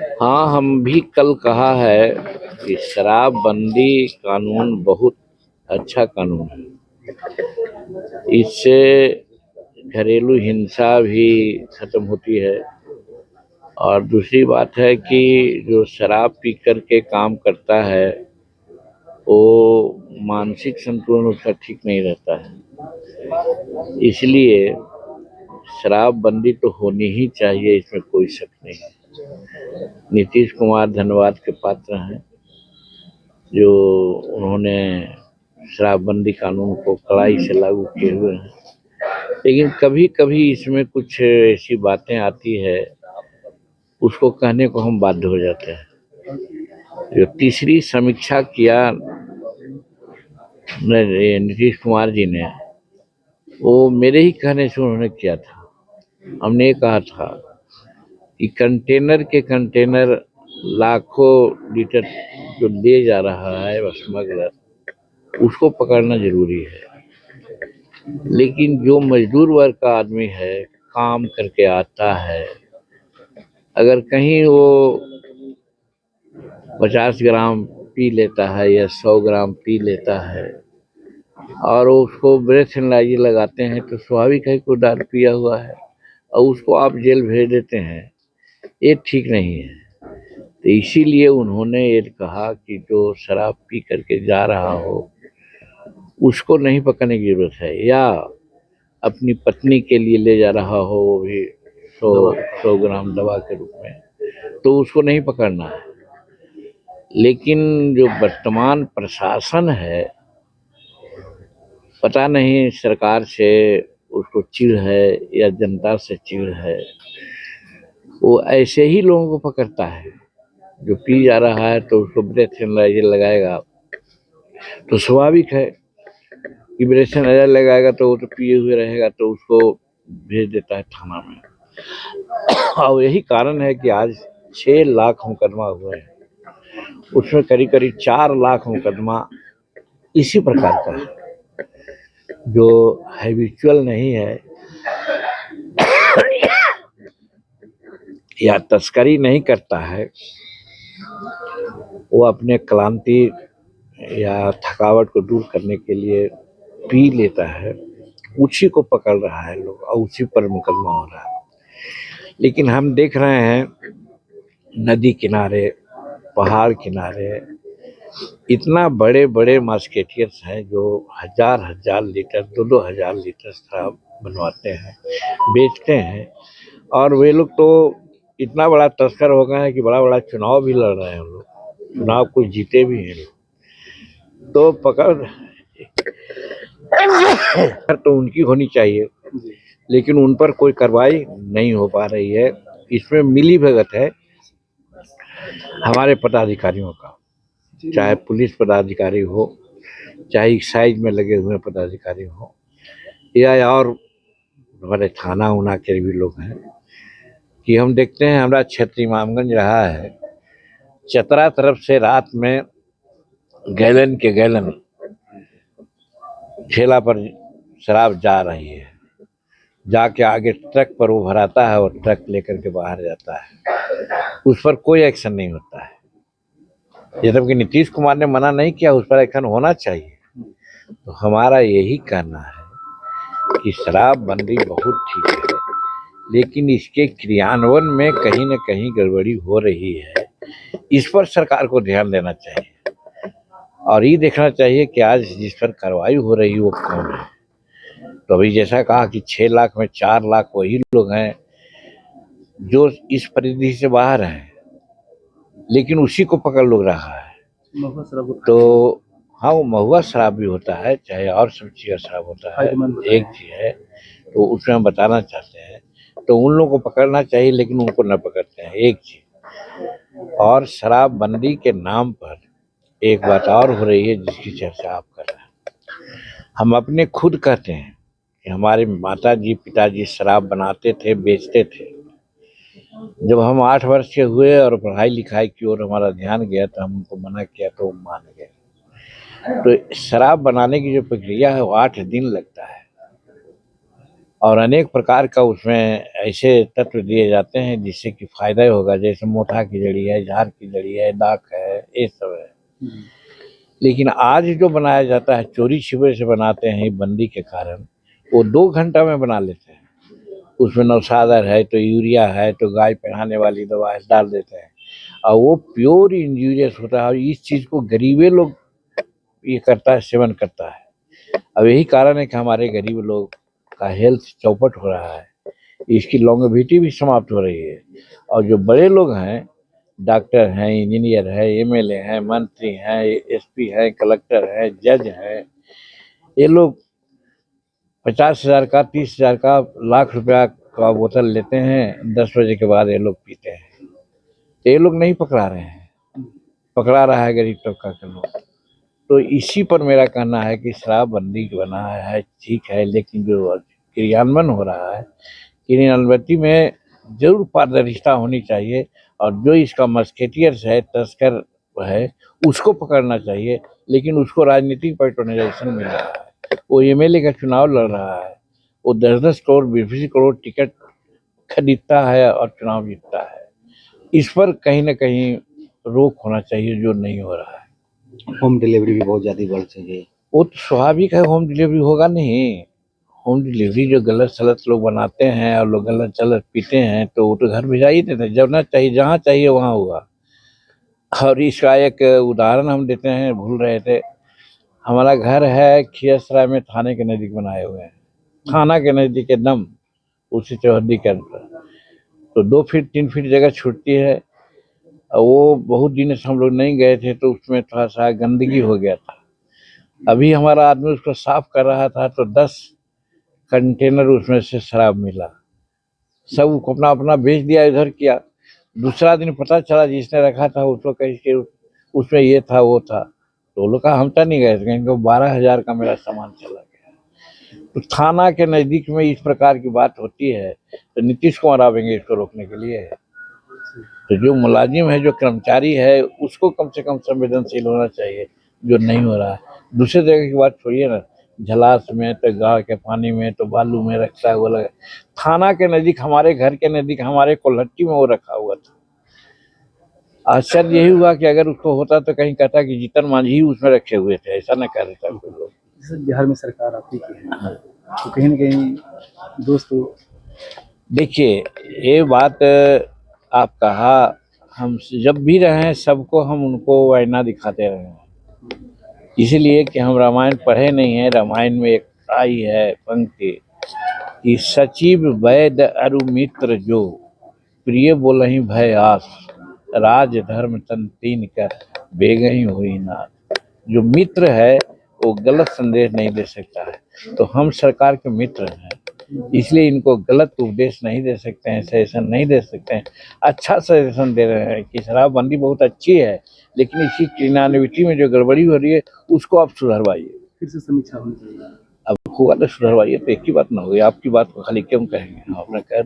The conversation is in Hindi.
हाँ, हम भी कल कहा है कि शराबबंदी कानून बहुत अच्छा कानून है। इससे घरेलू हिंसा भी खत्म होती है। और दूसरी बात है कि जो शराब पी कर के काम करता है वो मानसिक संतुलन उसका ठीक नहीं रहता है। इसलिए शराबबंदी तो होनी ही चाहिए, इसमें कोई शक नहीं है। नीतीश कुमार धन्यवाद के पात्र हैं जो उन्होंने शराबबंदी कानून को कड़ाई से लागू किए हुए हैं। लेकिन कभी कभी इसमें कुछ ऐसी बातें आती है, उसको कहने को हम बाध्य हो जाते हैं। जो तीसरी समीक्षा किया नीतीश कुमार जी ने, वो मेरे ही कहने से उन्होंने किया था। हमने ये कहा था कि कंटेनर के कंटेनर लाखों लीटर जो ले जा रहा है स्मगलर, उसको पकड़ना जरूरी है। लेकिन जो मजदूर वर्ग का आदमी है, काम करके आता है, अगर कहीं वो 50 ग्राम पी लेता है या 100 ग्राम पी लेता है और उसको ब्रेथ एनालाइजर लगाते हैं, तो स्वाभाविक है कि वो दारू पिया हुआ है और उसको आप जेल भेज देते हैं। ये ठीक नहीं है। तो इसीलिए उन्होंने ये कहा कि जो शराब पी करके जा रहा हो उसको नहीं पकड़ने की जरूरत है, या अपनी पत्नी के लिए ले जा रहा हो वो भी 100 ग्राम दवा के रूप में, तो उसको नहीं पकड़ना है। लेकिन जो वर्तमान प्रशासन है, पता नहीं सरकार से उसको चिढ़ है या जनता से चिढ़ है, वो ऐसे ही लोगों को पकड़ता है। जो पी जा रहा है तो उसको ब्रेथ एनालाइजर लगाएगा, तो स्वाभाविक है कि ब्रेथ एनालाइजर लगाएगा तो वो तो पिए हुए रहेगा, तो उसको भेज देता है थाना में। और यही कारण है कि आज 6 लाख मुकदमा हुए हैं, उसमें करीब करीब 4 लाख मुकदमा इसी प्रकार का है। जो हैबिचुअल नहीं है या तस्करी नहीं करता है, वो अपने क्लांति या थकावट को दूर करने के लिए पी लेता है, उसी को पकड़ रहा है लोग और उसी पर मुकदमा हो रहा है। लेकिन हम देख रहे हैं नदी किनारे, पहाड़ किनारे इतना बड़े बड़े मार्केटियर्स हैं जो हजार हजार लीटर, 2-2 हजार लीटर शराब बनवाते हैं, बेचते हैं। और वे लोग तो इतना बड़ा तस्कर हो गए हैं कि बड़ा बड़ा चुनाव भी लड़ रहे हैं। लोग चुनाव कुछ जीते भी हैं लोग, तो पकड़ तो उनकी होनी चाहिए, लेकिन उन पर कोई कार्रवाई नहीं हो पा रही है। इसमें मिली भगत है हमारे पदाधिकारियों का, चाहे पुलिस पदाधिकारी हो, चाहे एक्साइज में लगे हुए पदाधिकारी हो, या और हमारे थाना उना के भी लोग हैं। कि हम देखते हैं हमारा क्षेत्र इमामगंज रहा है, चतरा तरफ से रात में गैलन के गैलन ठेला पर शराब जा रही है, जाके आगे ट्रक पर वो भराता है और ट्रक लेकर के बाहर जाता है। उस पर कोई एक्शन नहीं होता है। ये जबकि नीतीश कुमार ने मना नहीं किया, उस पर एक्शन होना चाहिए। तो हमारा यही कहना है कि शराबबंदी बहुत ठीक है, लेकिन इसके क्रियान्वयन में कहीं न कहीं गड़बड़ी हो रही है। इस पर सरकार को ध्यान देना चाहिए और ये देखना चाहिए कि आज जिस पर कार्रवाई हो रही है वो कौन है। तो अभी जैसा कहा कि 6 लाख में 4 लाख वही लोग हैं जो इस परिधि से बाहर हैं, लेकिन उसी को पकड़ लोग रहा है। तो हाँ, वो महुआ शराब भी होता है, चाहे और सब चीज़ का शराब होता है, एक चीज़ है। तो उसमें हम बताना चाहते हैं, तो उन लोगों को पकड़ना चाहिए, लेकिन उनको न पकड़ते हैं, एक चीज। और शराबबंदी के नाम पर एक बात और हो रही है जिसकी चर्चा आप कर रहे हैं। हम अपने खुद कहते हैं कि हमारे माता जी पिताजी शराब बनाते थे, बेचते थे। जब हम 8 वर्ष के हुए और पढ़ाई लिखाई की ओर हमारा ध्यान गया तो हम उनको मना किया तो वो मान गए। तो शराब बनाने की जो प्रक्रिया है वो 8 दिन लगता है। और अनेक प्रकार का उसमें ऐसे तत्व दिए जाते हैं जिससे कि फायदा ही होगा, जैसे मोथा की जड़ी है, झार की जड़ी है, दाख है, ये सब है। लेकिन आज जो बनाया जाता है चोरी छिपे से बनाते हैं बंदी के कारण, वो 2 घंटा में बना लेते हैं। उसमें नौशादर है तो यूरिया है तो गाय पहनाने वाली दवा है, डाल देते हैं और वो प्योर इंजूरियस होता है। और इस चीज को गरीबे लोग ये करता है, सेवन करता है। अब यही कारण है कि हमारे गरीब लोग का हेल्थ चौपट हो रहा है, इसकी लॉन्गेविटी भी समाप्त हो रही है। और जो बड़े लोग हैं, डॉक्टर हैं, इंजीनियर है, एमएलए हैं, मंत्री हैं, एसपी हैं, कलेक्टर हैं, जज हैं, ये लोग 50,000 का, 30,000 का, लाख रुपया का बोतल लेते हैं, 10 बजे के बाद ये लोग पीते हैं। ये लोग नहीं पकड़ा रहे हैं, पकड़ा रहा है गरीब तबका के लोग। तो इसी पर मेरा कहना है कि शराबबंदी बना है ठीक है, लेकिन जो क्रियान्वयन हो रहा है, क्रियान्वयन में जरूर पारदर्शिता होनी चाहिए। और जो इसका मस्केटियर्स है, तस्कर है, उसको पकड़ना चाहिए। लेकिन उसको राजनीतिक पैट्रोनाइजेशन मिल रहा है। वो एमएलए का चुनाव लड़ रहा है, वो 10-10 करोड़ 20-20 करोड़ टिकट खरीदता है और चुनाव जीतता है। इस पर कहीं ना कहीं रोक होना चाहिए, जो नहीं हो रहा है। होम डिलीवरी भी बहुत ज़्यादा बढ़ चुकी है। वो तो स्वाभाविक है, होम डिलीवरी होगा नहीं। होम डिलीवरी जो गलत सलत लोग बनाते हैं और लोग गलत सलत पीते हैं तो वो तो घर भिजा ही देते हैं। जब ना चाहिए, जहाँ चाहिए वहाँ होगा। और इसका एक उदाहरण हम देते हैं, भूल रहे थे। हमारा घर है खियसराय में, थाने के नजदीक बनाए हुए हैं, थाना के नजदीक एकदम उसी चौहद्दी के अंदर। तो 2 फीट 3 फीट जगह छूटती है। और वो बहुत दिन से हम लोग नहीं गए थे तो उसमें थोड़ा सा गंदगी हो गया था। अभी हमारा आदमी उसको साफ कर रहा था तो 10 कंटेनर उसमें से शराब मिला। सब अपना अपना बेच दिया, इधर किया। दूसरा दिन पता चला जिसने रखा था उसको कहीं के उसमें ये था वो था। तो लोग कहा हम तो नहीं गए थे, कहीं 12,000 का मेरा सामान चला गया। तो थाना के नजदीक में इस प्रकार की बात होती है तो नीतीश कुमार आवेंगे इसको रोकने के लिए? तो जो मुलाजिम है, जो कर्मचारी है, उसको कम से कम संवेदनशील होना चाहिए, जो नहीं हो रहा है। दूसरे जगह की बात छोड़िए ना, झलास में तो गाड़ के पानी में तो बालू में रखता है वो लगा। थाना के नजदीक, हमारे घर के नजदीक, हमारे कोल्हट्टी में वो रखा हुआ था। आश्चर्य यही हुआ कि अगर उसको होता तो कहीं कहता कि जीतन मांझी ही उसमें रखे हुए थे, ऐसा न कह देता कोई लोग। जैसे बिहार में सरकार आपकी की है, तो कहीं ना कहीं दोस्तों देखिए, ये बात आप कहा, हम जब भी रहे सबको हम उनको आईना दिखाते रहे हैं। इसीलिए कि हम रामायण पढ़े नहीं है। रामायण में एक आई है पंक्ति कि सचिव वैद्य अरु मित्र जो, प्रिय बोलहि भय आस, राज धर्म तन तीन कर बेगहि हुई नाथ। जो मित्र है वो गलत संदेश नहीं दे सकता है। तो हम सरकार के मित्र हैं, इसलिए इनको गलत उपदेश नहीं दे सकते हैं, सजेशन नहीं दे सकते हैं। अच्छा सजेशन दे रहे हैं कि शराबबंदी बहुत अच्छी है, लेकिन इसी क्रिमिनलिटी में जो गड़बड़ी हो रही है उसको आप सुधरवाइए। फिर से समीक्षा होनी चाहिए। अब होगा तो सुधरवाइए, तो एक ही बात ना होगी। आपकी बात को खाली क्यों कहेंगे, हम अपना कह